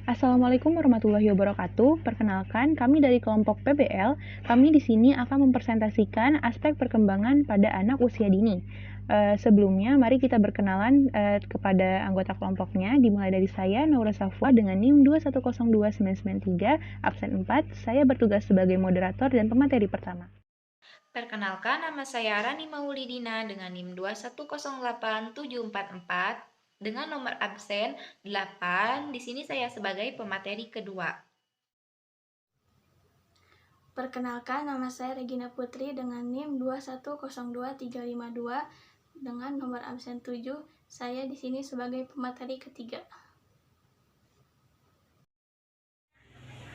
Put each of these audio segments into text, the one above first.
Assalamualaikum warahmatullahi wabarakatuh. Perkenalkan, kami dari kelompok PBL. Kami di sini akan mempresentasikan aspek perkembangan pada anak usia dini. Sebelumnya, mari kita berkenalan kepada anggota kelompoknya. Dimulai dari saya, Naura Safwa dengan NIM 2102993, absen 4. Saya bertugas sebagai moderator dan pemateri pertama. Perkenalkan, nama saya Rani Maulidina dengan NIM 2108744 dengan nomor absen 8. Di sini saya sebagai pemateri kedua. Perkenalkan, nama saya Regina Putri dengan NIM 2102352 dengan nomor absen 7. Saya di sini sebagai pemateri ketiga.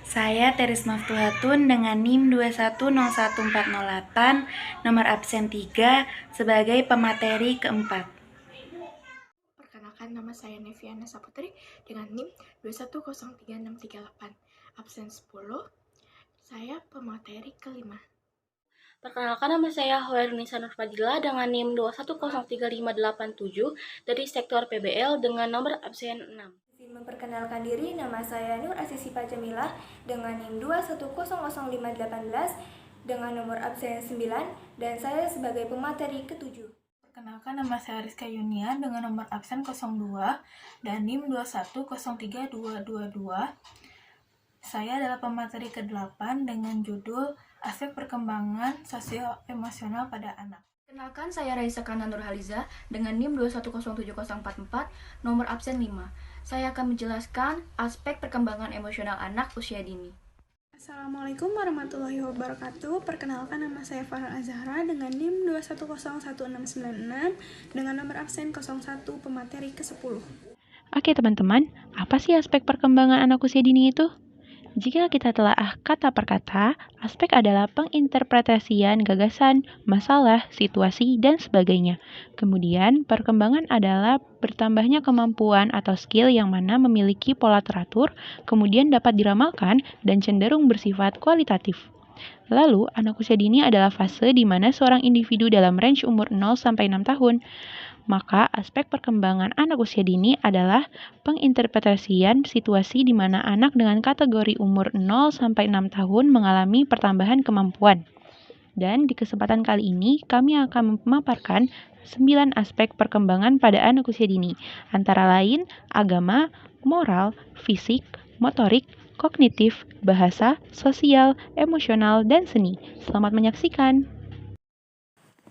Saya Teris Maftuhatun dengan NIM 2101408, nomor absen 3, sebagai pemateri keempat. Perkenalkan, nama saya Neviana Saputri dengan NIM 2103638, absen 10. Saya pemateri kelima. Perkenalkan, nama saya Hoernisa Nurfadila dengan NIM 2103587 dari sektor PBL dengan nomor absen 6. Memperkenalkan diri, nama saya Nur Asisipa Jamilah dengan NIM 2100518 dengan nomor absen 9 dan saya sebagai pemateri ketujuh. Perkenalkan, nama saya Rizka Yunia dengan nomor absen 02 dan NIM 2103222. Saya adalah pemateri ke-8 dengan judul Aspek Perkembangan Sosio-Emosional pada Anak. Kenalkan, saya Raisa Kana Nurhaliza dengan NIM 2107044, nomor absen 5. Saya akan menjelaskan aspek perkembangan emosional anak usia dini. Assalamualaikum warahmatullahi wabarakatuh. Perkenalkan, nama saya Farhan Azahra dengan NIM 2101696 dengan nomor absen 01, pemateri ke-10. Oke teman-teman, apa sih aspek perkembangan anak usia dini itu? Jika kita telaah kata per kata, aspek adalah penginterpretasian gagasan, masalah, situasi, dan sebagainya. Kemudian, perkembangan adalah bertambahnya kemampuan atau skill yang mana memiliki pola teratur, kemudian dapat diramalkan dan cenderung bersifat kualitatif. Lalu, anak usia dini adalah fase di mana seorang individu dalam range umur 0 sampai 6 tahun. Maka, aspek perkembangan anak usia dini adalah penginterpretasian situasi di mana anak dengan kategori umur 0 sampai 6 tahun mengalami pertambahan kemampuan. Dan di kesempatan kali ini, kami akan memaparkan 9 aspek perkembangan pada anak usia dini, antara lain agama, moral, fisik, motorik, kognitif, bahasa, sosial, emosional, dan seni. Selamat menyaksikan!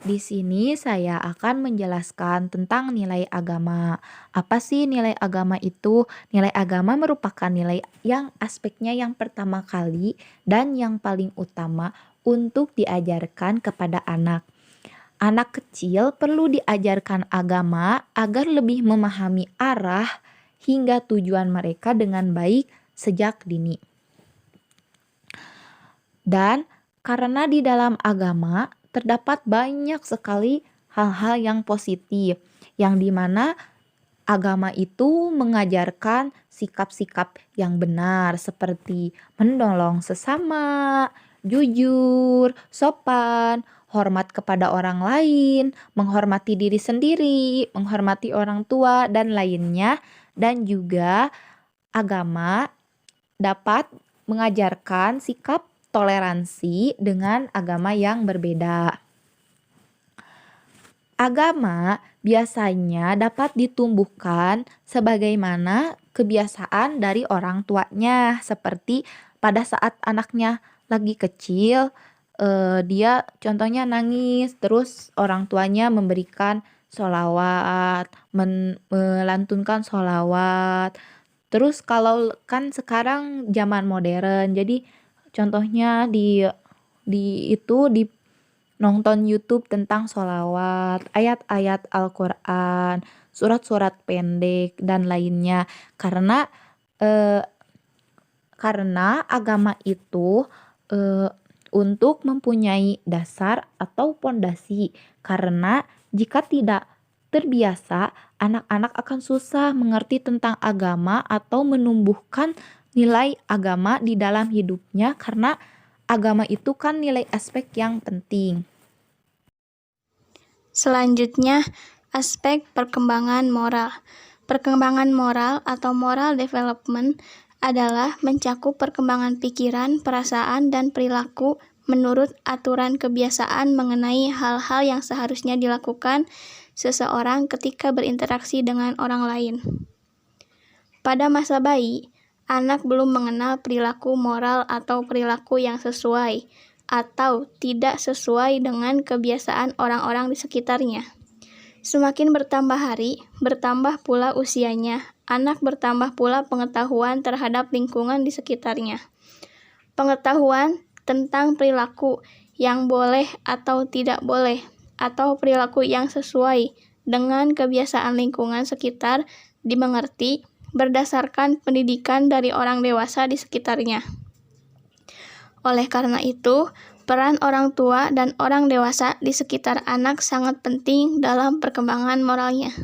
Di sini saya akan menjelaskan tentang nilai agama. Apa sih nilai agama itu? Nilai agama merupakan nilai yang aspeknya yang pertama kali dan yang paling utama untuk diajarkan kepada anak. Anak kecil perlu diajarkan agama agar lebih memahami arah hingga tujuan mereka dengan baik sejak dini. Dan karena di dalam agama terdapat banyak sekali hal-hal yang positif, yang dimana agama itu mengajarkan sikap-sikap yang benar seperti menolong sesama, jujur, sopan, hormat kepada orang lain, menghormati diri sendiri, menghormati orang tua, dan lainnya. Dan juga agama dapat mengajarkan sikap toleransi dengan agama yang berbeda. Agama biasanya dapat ditumbuhkan sebagaimana kebiasaan dari orang tuanya, seperti pada saat anaknya lagi kecil, dia contohnya nangis, terus orang tuanya memberikan sholawat, melantunkan sholawat. Terus kalau kan sekarang zaman modern, jadi contohnya di nonton YouTube tentang sholawat, ayat-ayat Al-Quran, surat-surat pendek, dan lainnya. Karena agama itu untuk mempunyai dasar atau pondasi. Karena jika tidak terbiasa, anak-anak akan susah mengerti tentang agama atau menumbuhkan nilai agama di dalam hidupnya, karena agama itu kan nilai aspek yang penting. Selanjutnya, aspek perkembangan moral. Perkembangan moral atau moral development adalah mencakup perkembangan pikiran, perasaan, dan perilaku menurut aturan kebiasaan mengenai hal-hal yang seharusnya dilakukan seseorang ketika berinteraksi dengan orang lain. Pada masa bayi, anak belum mengenal perilaku moral atau perilaku yang sesuai atau tidak sesuai dengan kebiasaan orang-orang di sekitarnya. Semakin bertambah hari, bertambah pula usianya. Anak bertambah pula pengetahuan terhadap lingkungan di sekitarnya. Pengetahuan tentang perilaku yang boleh atau tidak boleh, atau perilaku yang sesuai dengan kebiasaan lingkungan sekitar dimengerti berdasarkan pendidikan dari orang dewasa di sekitarnya. Oleh karena itu, peran orang tua dan orang dewasa di sekitar anak sangat penting dalam perkembangan moralnya.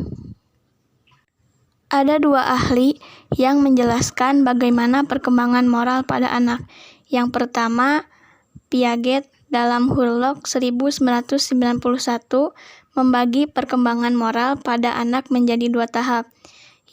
Ada dua ahli yang menjelaskan bagaimana perkembangan moral pada anak. Yang pertama, Piaget dalam Hurlock 1991 membagi perkembangan moral pada anak menjadi dua tahap.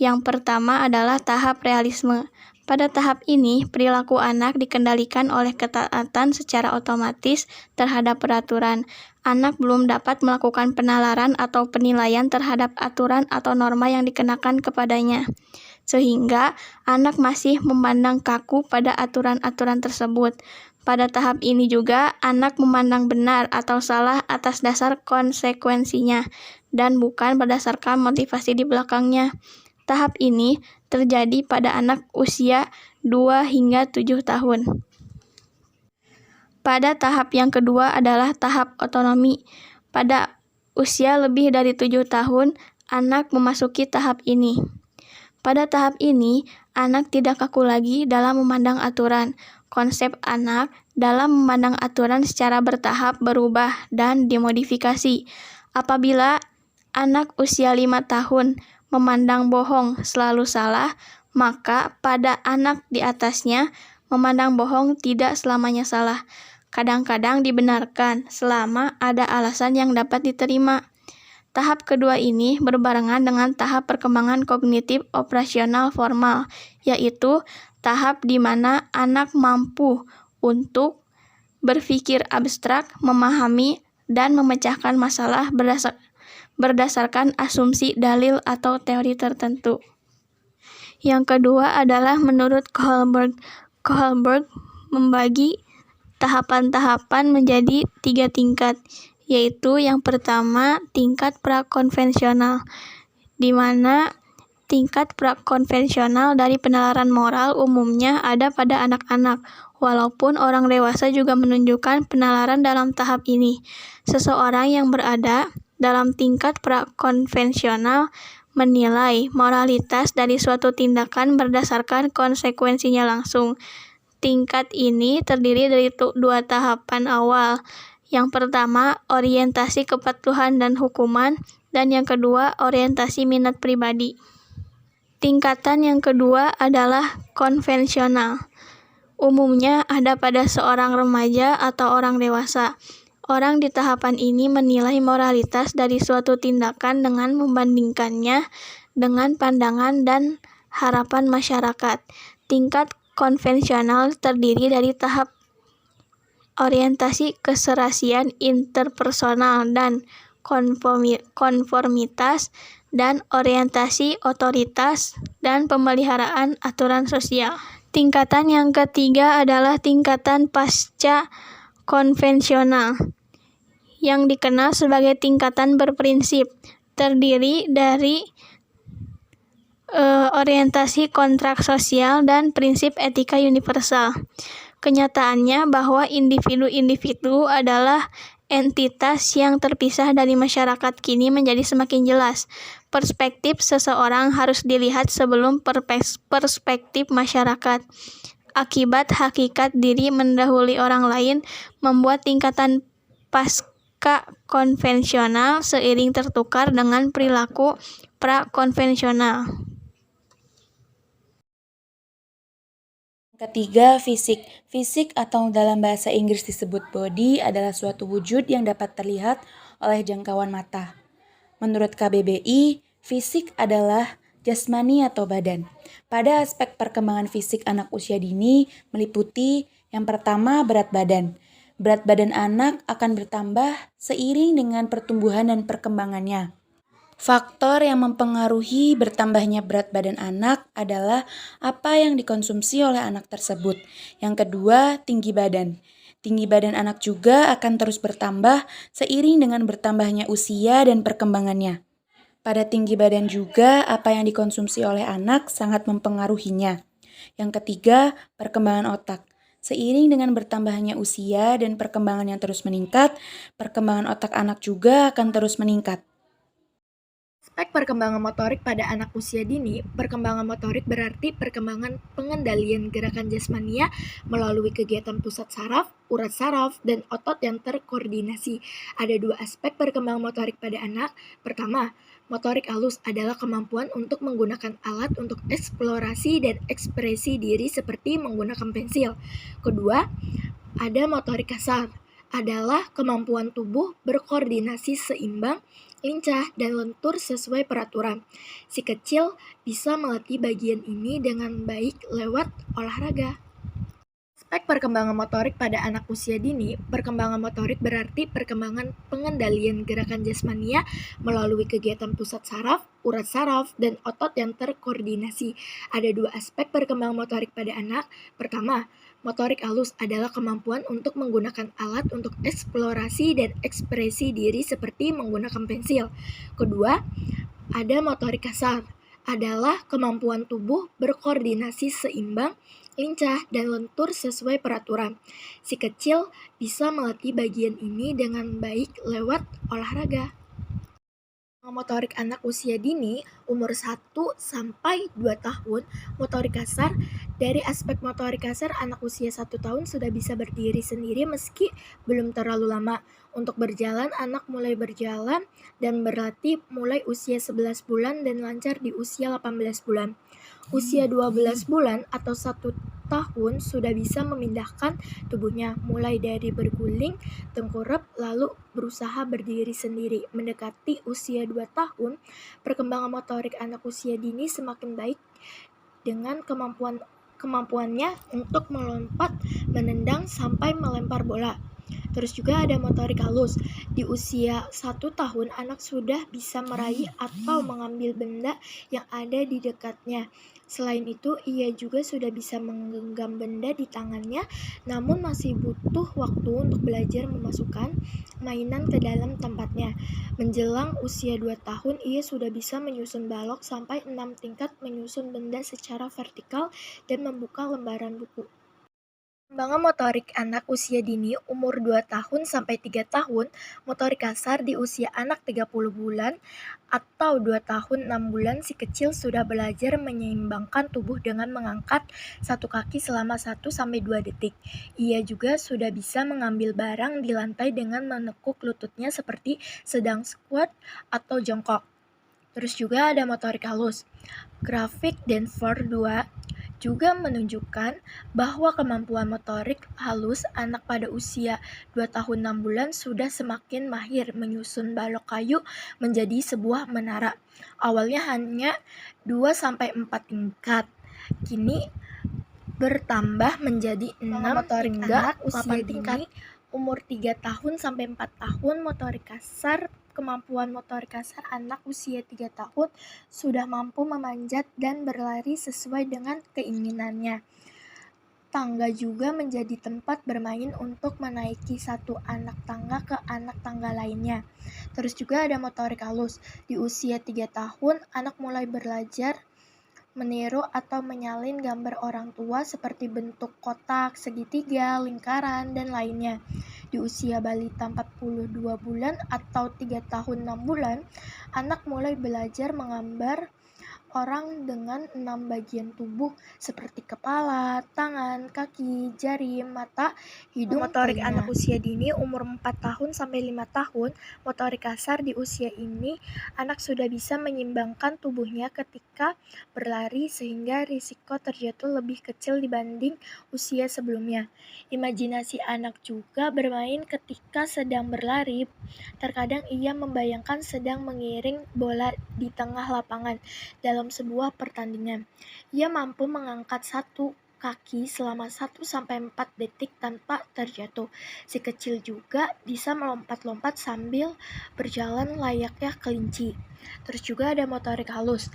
Yang pertama adalah tahap realisme. Pada tahap ini, perilaku anak dikendalikan oleh ketaatan secara otomatis terhadap peraturan. Anak belum dapat melakukan penalaran atau penilaian terhadap aturan atau norma yang dikenakan kepadanya. Sehingga, anak masih memandang kaku pada aturan-aturan tersebut. Pada tahap ini juga, anak memandang benar atau salah atas dasar konsekuensinya, dan bukan berdasarkan motivasi di belakangnya. Tahap ini terjadi pada anak usia 2 hingga 7 tahun. Pada tahap yang kedua adalah tahap otonomi. Pada usia lebih dari 7 tahun, anak memasuki tahap ini. Pada tahap ini, anak tidak kaku lagi dalam memandang aturan. Konsep anak dalam memandang aturan secara bertahap berubah dan dimodifikasi. Apabila anak usia 5 tahun memandang bohong selalu salah, maka pada anak di atasnya memandang bohong tidak selamanya salah. Kadang-kadang dibenarkan selama ada alasan yang dapat diterima. Tahap kedua ini berbarengan dengan tahap perkembangan kognitif operasional formal, yaitu tahap di mana anak mampu untuk berpikir abstrak, memahami, dan memecahkan masalah berdasarkan asumsi, dalil, atau teori tertentu. Yang kedua adalah menurut Kohlberg. Kohlberg membagi tahapan-tahapan menjadi 3 tingkat, yaitu yang pertama tingkat prakonvensional, di mana tingkat prakonvensional dari penalaran moral umumnya ada pada anak-anak, walaupun orang dewasa juga menunjukkan penalaran dalam tahap ini. Seseorang yang berada dalam tingkat prakonvensional menilai moralitas dari suatu tindakan berdasarkan konsekuensinya langsung. Tingkat ini terdiri dari 2 tahapan awal. Yang pertama, orientasi kepatuhan dan hukuman, dan yang kedua, orientasi minat pribadi. Tingkatan yang kedua adalah konvensional. Umumnya ada pada seorang remaja atau orang dewasa. Orang di tahapan ini menilai moralitas dari suatu tindakan dengan membandingkannya dengan pandangan dan harapan masyarakat. Tingkat konvensional terdiri dari tahap orientasi keserasian interpersonal dan konformitas, dan orientasi otoritas dan pemeliharaan aturan sosial. Tingkatan yang ketiga adalah tingkatan pasca konvensional, yang dikenal sebagai tingkatan berprinsip, terdiri dari orientasi kontrak sosial dan prinsip etika universal. Kenyataannya bahwa individu-individu adalah entitas yang terpisah dari masyarakat kini menjadi semakin jelas. Perspektif seseorang harus dilihat sebelum perspektif masyarakat. Akibat hakikat diri mendahului orang lain membuat tingkatan pasca konvensional seiring tertukar dengan perilaku prakonvensional. Ketiga, fisik. Fisik atau dalam bahasa Inggris disebut body adalah suatu wujud yang dapat terlihat oleh jangkauan mata. Menurut KBBI, fisik adalah jasmani atau badan. Pada aspek perkembangan fisik anak usia dini meliputi yang pertama berat badan. Berat badan anak akan bertambah seiring dengan pertumbuhan dan perkembangannya. Faktor yang mempengaruhi bertambahnya berat badan anak adalah apa yang dikonsumsi oleh anak tersebut. Yang kedua, tinggi badan. Tinggi badan anak juga akan terus bertambah seiring dengan bertambahnya usia dan perkembangannya. Pada tinggi badan juga, apa yang dikonsumsi oleh anak sangat mempengaruhinya. Yang ketiga, perkembangan otak. Seiring dengan bertambahnya usia dan perkembangan yang terus meningkat, perkembangan otak anak juga akan terus meningkat. Aspek perkembangan motorik pada anak usia dini. Perkembangan motorik berarti perkembangan pengendalian gerakan jasmania melalui kegiatan pusat saraf, urat saraf, dan otot yang terkoordinasi. Ada dua aspek perkembangan motorik pada anak. Pertama, motorik halus adalah kemampuan untuk menggunakan alat untuk eksplorasi dan ekspresi diri seperti menggunakan pensil. Kedua, ada motorik kasar adalah kemampuan tubuh berkoordinasi seimbang, lincah, dan lentur sesuai peraturan. Si kecil bisa melatih bagian ini dengan baik lewat olahraga. Aspek perkembangan motorik pada anak usia dini. Perkembangan motorik berarti perkembangan pengendalian gerakan jasmania melalui kegiatan pusat saraf, urat saraf, dan otot yang terkoordinasi. Ada dua aspek perkembangan motorik pada anak. Pertama, motorik halus adalah kemampuan untuk menggunakan alat untuk eksplorasi dan ekspresi diri seperti menggunakan pensil. Kedua, ada motorik kasar adalah kemampuan tubuh berkoordinasi seimbang, lincah, dan lentur sesuai peraturan. Si kecil bisa melatih bagian ini dengan baik lewat olahraga. Motorik anak usia dini, umur 1 sampai 2 tahun, motorik kasar. Dari aspek motorik kasar, anak usia 1 tahun sudah bisa berdiri sendiri meski belum terlalu lama. Untuk berjalan, anak mulai berjalan dan berlatih mulai usia 11 bulan dan lancar di usia 18 bulan. Usia 12 bulan atau 1 tahun sudah bisa memindahkan tubuhnya, mulai dari berguling, tengkurap, lalu berusaha berdiri sendiri. Mendekati usia 2 tahun, perkembangan motorik anak usia dini semakin baik dengan kemampuannya untuk melompat, menendang, sampai melempar bola. Terus juga ada motorik halus. Di usia 1 tahun, anak sudah bisa meraih atau mengambil benda yang ada di dekatnya. Selain itu, ia juga sudah bisa menggenggam benda di tangannya, namun masih butuh waktu untuk belajar memasukkan mainan ke dalam tempatnya. Menjelang usia 2 tahun, ia sudah bisa menyusun balok sampai 6 tingkat, menyusun benda secara vertikal, dan membuka lembaran buku. Perkembangan motorik anak usia dini umur 2 tahun sampai 3 tahun, motorik kasar di usia anak 30 bulan atau 2 tahun 6 bulan, si kecil sudah belajar menyeimbangkan tubuh dengan mengangkat satu kaki selama 1 sampai 2 detik. Ia juga sudah bisa mengambil barang di lantai dengan menekuk lututnya seperti sedang squat atau jongkok. Terus juga ada motorik halus. Grafik Danforth 2 juga menunjukkan bahwa kemampuan motorik halus anak pada usia 2 tahun 6 bulan sudah semakin mahir menyusun balok kayu menjadi sebuah menara. Awalnya hanya 2-4 tingkat, kini bertambah menjadi 6 motorik anak usia dini. Umur 3 tahun sampai 4 tahun, motorik kasar. Kemampuan motorik kasar anak usia 3 tahun sudah mampu memanjat dan berlari sesuai dengan keinginannya. Tangga juga menjadi tempat bermain untuk menaiki satu anak tangga ke anak tangga lainnya. Terus juga ada motorik halus. Di usia 3 tahun, anak mulai belajar meniru atau menyalin gambar orang tua seperti bentuk kotak, segitiga, lingkaran, dan lainnya. Di usia balita 42 bulan atau 3 tahun 6 bulan, anak mulai belajar menggambar orang dengan 6 bagian tubuh seperti kepala, tangan, kaki, jari, mata, hidung, motorik telinga. Anak usia dini umur 4 tahun sampai 5 tahun, motorik kasar di usia ini, anak sudah bisa menyeimbangkan tubuhnya ketika berlari sehingga risiko terjatuh lebih kecil dibanding usia sebelumnya. Imajinasi anak juga bermain ketika sedang berlari. Terkadang ia membayangkan sedang mengiring bola di tengah lapangan. Dalam dalam sebuah pertandingan. Ia mampu mengangkat satu kaki selama 1-4 detik tanpa terjatuh. Si kecil juga bisa melompat-lompat sambil berjalan layaknya kelinci. Terus juga ada motorik halus.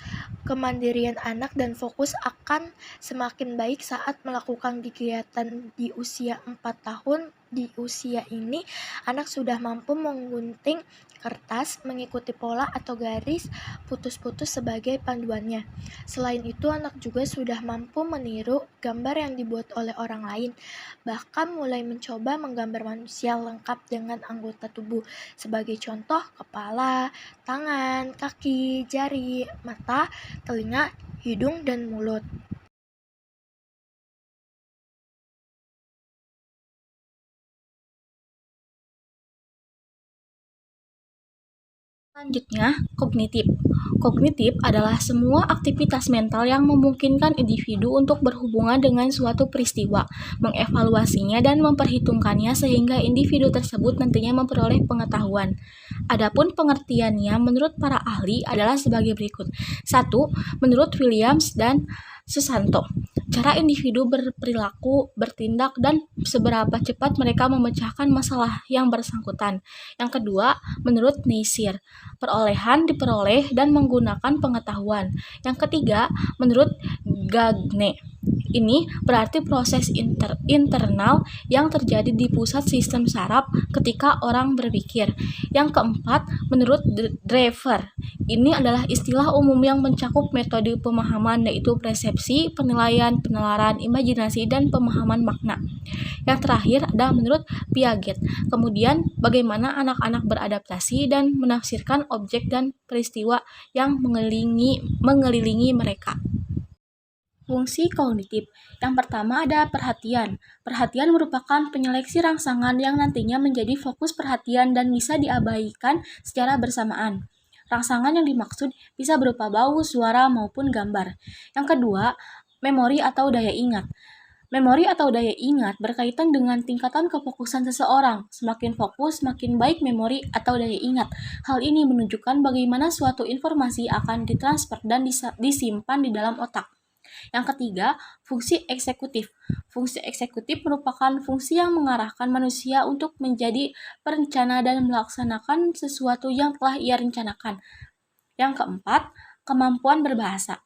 Kemandirian anak dan fokus akan semakin baik saat melakukan kegiatan di usia 4 tahun. Di usia ini, anak sudah mampu menggunting kertas, mengikuti pola atau garis putus-putus sebagai panduannya. Selain itu, anak juga sudah mampu meniru gambar yang dibuat oleh orang lain, bahkan mulai mencoba menggambar manusia lengkap dengan anggota tubuh. Sebagai contoh, kepala, tangan, kaki, jari, mata, telinga, hidung, dan mulut. Selanjutnya, kognitif. Kognitif adalah semua aktivitas mental yang memungkinkan individu untuk berhubungan dengan suatu peristiwa, mengevaluasinya dan memperhitungkannya sehingga individu tersebut nantinya memperoleh pengetahuan. Adapun pengertiannya menurut para ahli adalah sebagai berikut. 1. Menurut Williams dan Susanto, cara individu berperilaku, bertindak, dan seberapa cepat mereka memecahkan masalah yang bersangkutan. Yang kedua, menurut Neisser, perolehan diperoleh dan menggunakan pengetahuan. Yang ketiga, menurut Gagne, ini berarti proses internal yang terjadi di pusat sistem saraf ketika orang berpikir. Yang keempat, menurut Drever, ini adalah istilah umum yang mencakup metode pemahaman yaitu persepsi, penilaian, penalaran, imajinasi, dan pemahaman makna. Yang terakhir adalah menurut Piaget. Kemudian, bagaimana anak-anak beradaptasi dan menafsirkan objek dan peristiwa yang mengelilingi mereka. Fungsi kognitif. Yang pertama ada perhatian. Perhatian merupakan penyeleksi rangsangan yang nantinya menjadi fokus perhatian dan bisa diabaikan secara bersamaan. Rangsangan yang dimaksud bisa berupa bau, suara, maupun gambar. Yang kedua, memori atau daya ingat. Memori atau daya ingat berkaitan dengan tingkatan kefokusan seseorang. Semakin fokus, semakin baik memori atau daya ingat. Hal ini menunjukkan bagaimana suatu informasi akan ditransfer dan disimpan di dalam otak. Yang ketiga, fungsi eksekutif. Fungsi eksekutif merupakan fungsi yang mengarahkan manusia untuk menjadi perencana dan melaksanakan sesuatu yang telah ia rencanakan. Yang keempat, kemampuan berbahasa.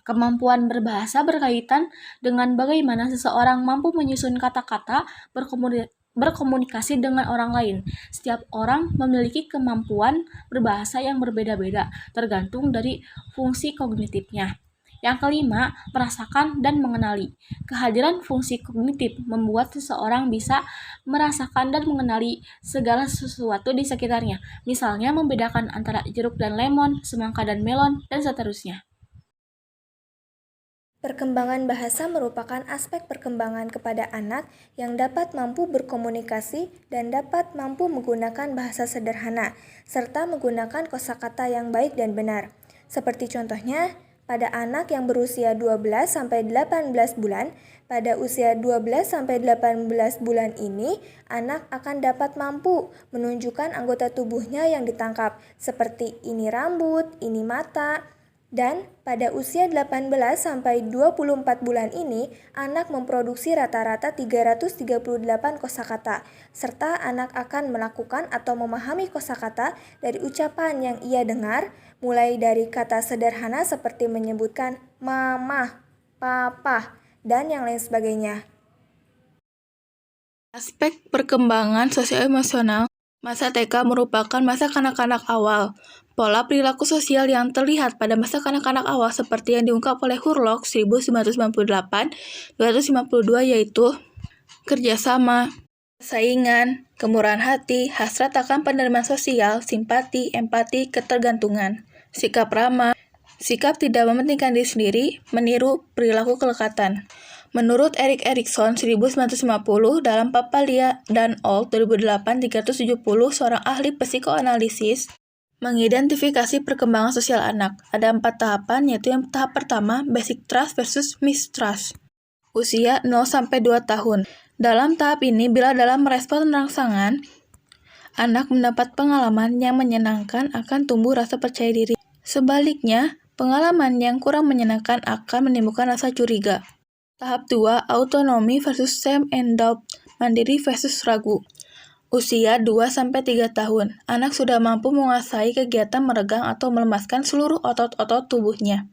Kemampuan berbahasa berkaitan dengan bagaimana seseorang mampu menyusun kata-kata, berkomunikasi dengan orang lain. Setiap orang memiliki kemampuan berbahasa yang berbeda-beda, tergantung dari fungsi kognitifnya. Yang kelima, merasakan dan mengenali. Kehadiran fungsi kognitif membuat seseorang bisa merasakan dan mengenali segala sesuatu di sekitarnya. Misalnya membedakan antara jeruk dan lemon, semangka dan melon, dan seterusnya. Perkembangan bahasa merupakan aspek perkembangan kepada anak yang dapat mampu berkomunikasi dan dapat mampu menggunakan bahasa sederhana, serta menggunakan kosakata yang baik dan benar. Seperti contohnya, pada anak yang berusia 12-18 bulan, pada usia 12-18 bulan ini, anak akan dapat mampu menunjukkan anggota tubuhnya yang ditangkap, seperti ini rambut, ini mata. Dan pada usia 18-24 bulan ini, anak memproduksi rata-rata 338 kosakata, serta anak akan melakukan atau memahami kosakata dari ucapan yang ia dengar, mulai dari kata sederhana seperti menyebutkan mama, papa, dan yang lain sebagainya. Aspek perkembangan sosial-emosional, masa TK merupakan masa kanak-kanak awal. Pola perilaku sosial yang terlihat pada masa kanak-kanak awal seperti yang diungkap oleh Hurlock 1998-252 yaitu kerjasama, saingan, kemurahan hati, hasrat akan penerimaan sosial, simpati, empati, ketergantungan, sikap ramah, sikap tidak mementingkan diri sendiri, meniru perilaku kelekatan. Menurut Erik Erikson 1950 dalam Papalia dan Old 2008 370 seorang ahli psikoanalisis mengidentifikasi perkembangan sosial anak. Ada 4 tahapan, yaitu yang tahap pertama, basic trust versus mistrust. Usia 0-2 tahun. Dalam tahap ini, bila dalam merespon rangsangan, anak mendapat pengalaman yang menyenangkan akan tumbuh rasa percaya diri. Sebaliknya, Pengalaman yang kurang menyenangkan akan menimbulkan rasa curiga. Tahap 2, autonomi versus shame and doubt, mandiri versus ragu. Usia 2-3 tahun, anak sudah mampu menguasai kegiatan meregang atau melemaskan seluruh otot-otot tubuhnya.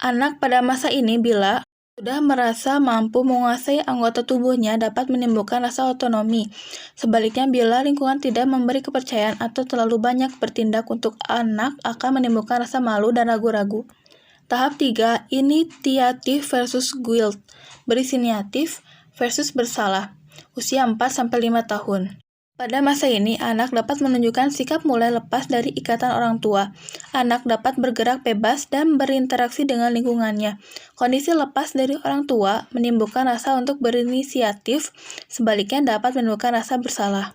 Anak pada masa ini bila sudah merasa mampu menguasai anggota tubuhnya dapat menimbulkan rasa otonomi. Sebaliknya, bila lingkungan tidak memberi kepercayaan atau terlalu banyak bertindak untuk anak akan menimbulkan rasa malu dan ragu-ragu. Tahap 3, inisiatif versus guilt, berinisiatif versus bersalah. Usia 4-5 tahun. Pada masa ini, anak dapat menunjukkan sikap mulai lepas dari ikatan orang tua. Anak dapat bergerak bebas dan berinteraksi dengan lingkungannya. Kondisi lepas dari orang tua menimbulkan rasa untuk berinisiatif, sebaliknya dapat menimbulkan rasa bersalah.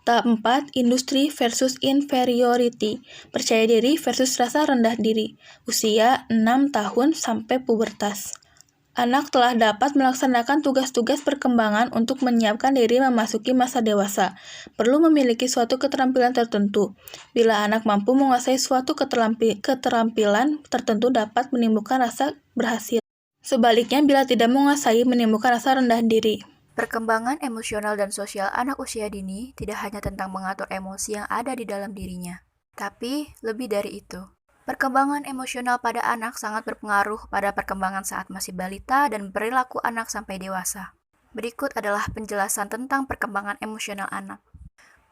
Tahap 4, industri versus inferiority, percaya diri versus rasa rendah diri. Usia 6 tahun sampai pubertas. Anak telah dapat melaksanakan tugas-tugas perkembangan untuk menyiapkan diri memasuki masa dewasa. Perlu memiliki suatu keterampilan tertentu. Bila anak mampu menguasai suatu keterampilan tertentu dapat menimbulkan rasa berhasil. Sebaliknya, bila tidak menguasai, menimbulkan rasa rendah diri. Perkembangan emosional dan sosial anak usia dini tidak hanya tentang mengatur emosi yang ada di dalam dirinya, tapi lebih dari itu. Perkembangan emosional pada anak sangat berpengaruh pada perkembangan saat masih balita dan perilaku anak sampai dewasa. Berikut adalah penjelasan tentang perkembangan emosional anak.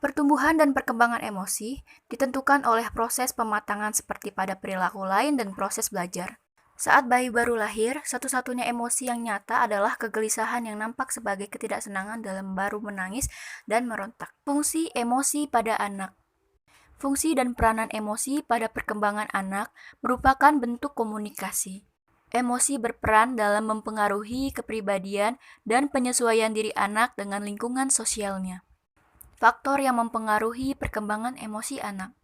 Pertumbuhan dan perkembangan emosi ditentukan oleh proses pematangan seperti pada perilaku lain dan proses belajar. Saat bayi baru lahir, satu-satunya emosi yang nyata adalah kegelisahan yang nampak sebagai ketidaksenangan dalam baru menangis dan merontak. Fungsi emosi pada anak. Fungsi dan peranan emosi pada perkembangan anak merupakan bentuk komunikasi. Emosi berperan dalam mempengaruhi kepribadian dan penyesuaian diri anak dengan lingkungan sosialnya. Faktor yang mempengaruhi perkembangan emosi anak.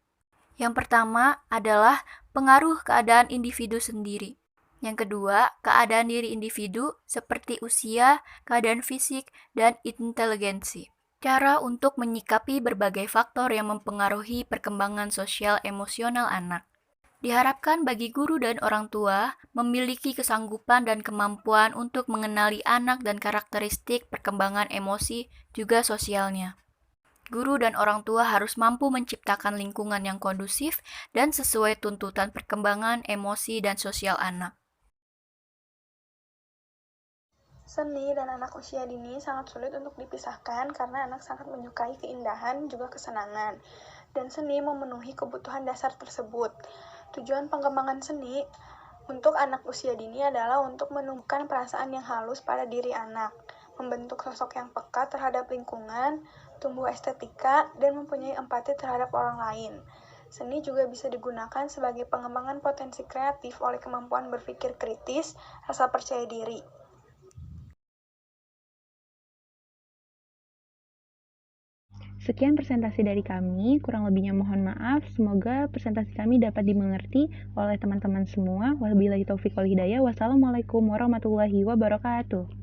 Yang pertama adalah pengaruh keadaan individu sendiri. Yang kedua, keadaan diri individu seperti usia, keadaan fisik, dan inteligensi. Cara untuk menyikapi berbagai faktor yang mempengaruhi perkembangan sosial emosional anak. Diharapkan bagi guru dan orang tua memiliki kesanggupan dan kemampuan untuk mengenali anak dan karakteristik perkembangan emosi juga sosialnya. Guru dan orang tua harus mampu menciptakan lingkungan yang kondusif dan sesuai tuntutan perkembangan emosi dan sosial anak. Seni dan anak usia dini sangat sulit untuk dipisahkan karena anak sangat menyukai keindahan juga kesenangan, dan seni memenuhi kebutuhan dasar tersebut. Tujuan pengembangan seni untuk anak usia dini adalah untuk menumbuhkan perasaan yang halus pada diri anak, membentuk sosok yang peka terhadap lingkungan, tumbuh estetika, dan mempunyai empati terhadap orang lain. Seni juga bisa digunakan sebagai pengembangan potensi kreatif oleh kemampuan berpikir kritis, rasa percaya diri. Sekian presentasi dari kami, kurang lebihnya mohon maaf. Semoga presentasi kami dapat dimengerti oleh teman-teman semua. Wabillahi taufiq wal hidayah. Wassalamualaikum warahmatullahi wabarakatuh.